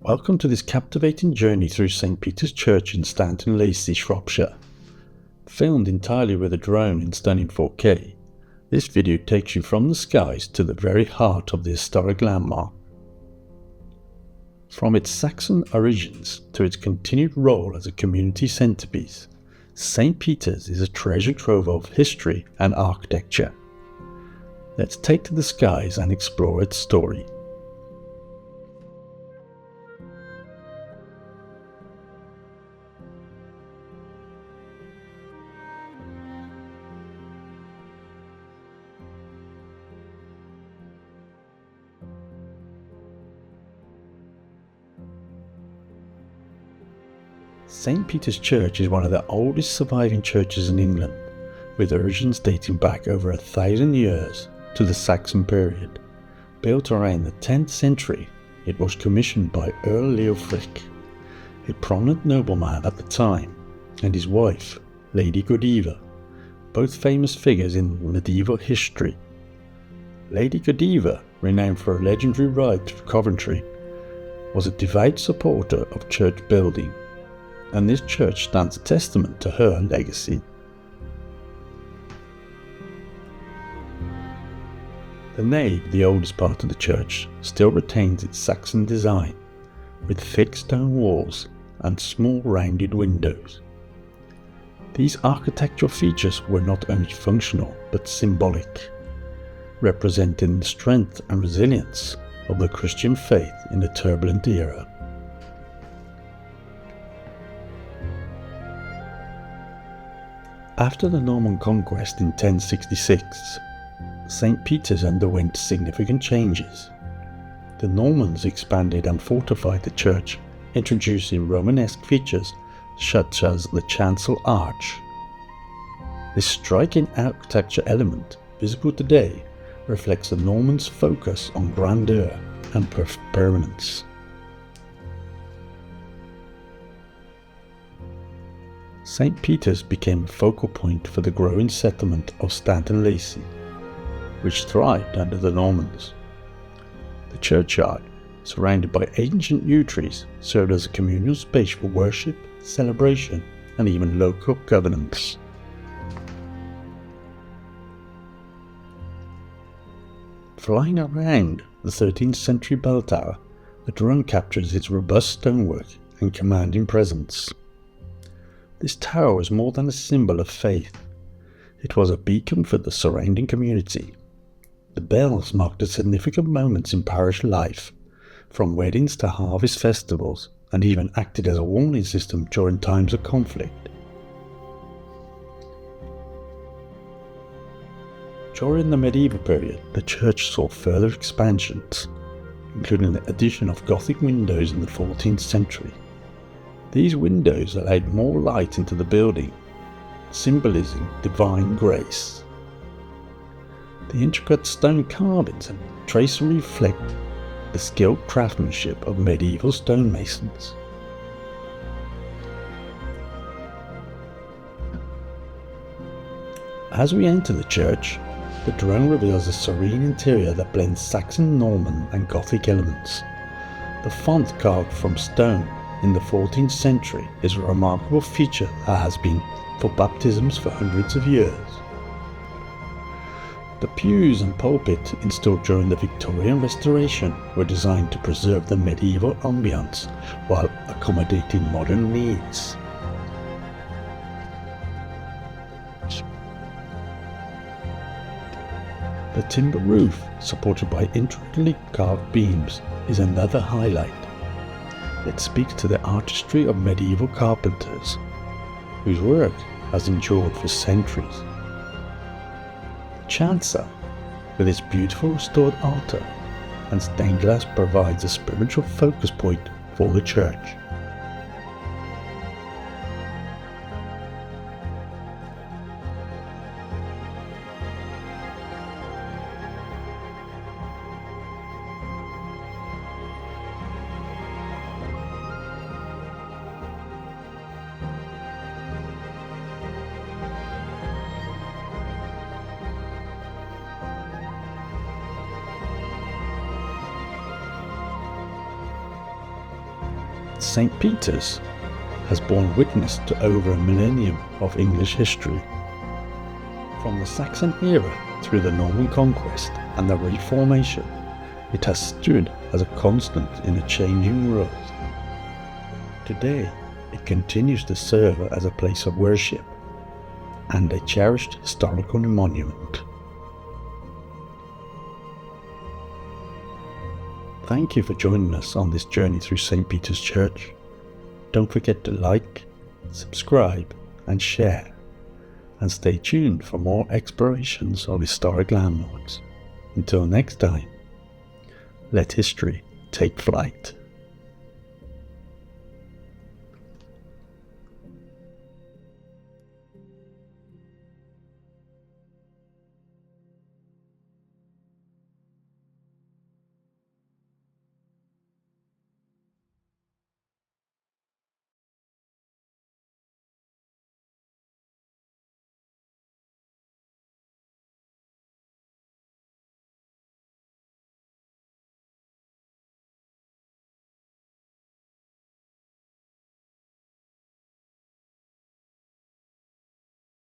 Welcome to this captivating journey through St. Peter's Church in Stanton Lacy, Shropshire. Filmed entirely with a drone in stunning 4K, this video takes you from the skies to the very heart of the historic landmark. From its Saxon origins to its continued role as a community centrepiece, St. Peter's is a treasure trove of history and architecture. Let's take to the skies and explore its story. St. Peter's Church is one of the oldest surviving churches in England, with origins dating back over 1,000 years to the Saxon period. Built around the 10th century, it was commissioned by Earl Leofric, a prominent nobleman at the time, and his wife, Lady Godiva, both famous figures in medieval history. Lady Godiva, renowned for her legendary ride through Coventry, was a devout supporter of church building, and this church stands a testament to her legacy. The nave, the oldest part of the church, still retains its Saxon design, with thick stone walls and small rounded windows. These architectural features were not only functional but symbolic, representing the strength and resilience of the Christian faith in a turbulent era. After the Norman conquest in 1066, St. Peter's underwent significant changes. The Normans expanded and fortified the church, introducing Romanesque features such as the chancel arch. This striking architecture element, visible today, reflects the Normans' focus on grandeur and permanence. St. Peter's became a focal point for the growing settlement of Stanton Lacy, which thrived under the Normans. The churchyard, surrounded by ancient yew trees, served as a communal space for worship, celebration, and even local governance. Flying around the 13th century bell tower, the drone captures its robust stonework and commanding presence. This tower was more than a symbol of faith. It was a beacon for the surrounding community. The bells marked the significant moments in parish life, from weddings to harvest festivals, and even acted as a warning system during times of conflict. During the medieval period, the church saw further expansions, including the addition of Gothic windows in the 14th century. These windows allowed more light into the building, symbolizing divine grace. The intricate stone carvings and tracery reflect the skilled craftsmanship of medieval stonemasons. As we enter the church, the drone reveals a serene interior that blends Saxon, Norman, and Gothic elements. The font carved from stone in the 14th century is a remarkable feature that has been for baptisms for hundreds of years. The pews and pulpit installed during the Victorian Restoration were designed to preserve the medieval ambience while accommodating modern needs. The timber roof, supported by intricately carved beams, is another highlight. It speaks to the artistry of medieval carpenters, whose work has endured for centuries. The chancel, with its beautiful restored altar and stained glass, provides a spiritual focus point for the church. that St. Peter's has borne witness to over a millennium of English history. From the Saxon era through the Norman conquest and the Reformation, it has stood as a constant in a changing world. Today, it continues to serve as a place of worship and a cherished historical monument. Thank you for joining us on this journey through St. Peter's Church. Don't forget to like, subscribe and share, and stay tuned for more explorations of historic landmarks. Until next time, let history take flight.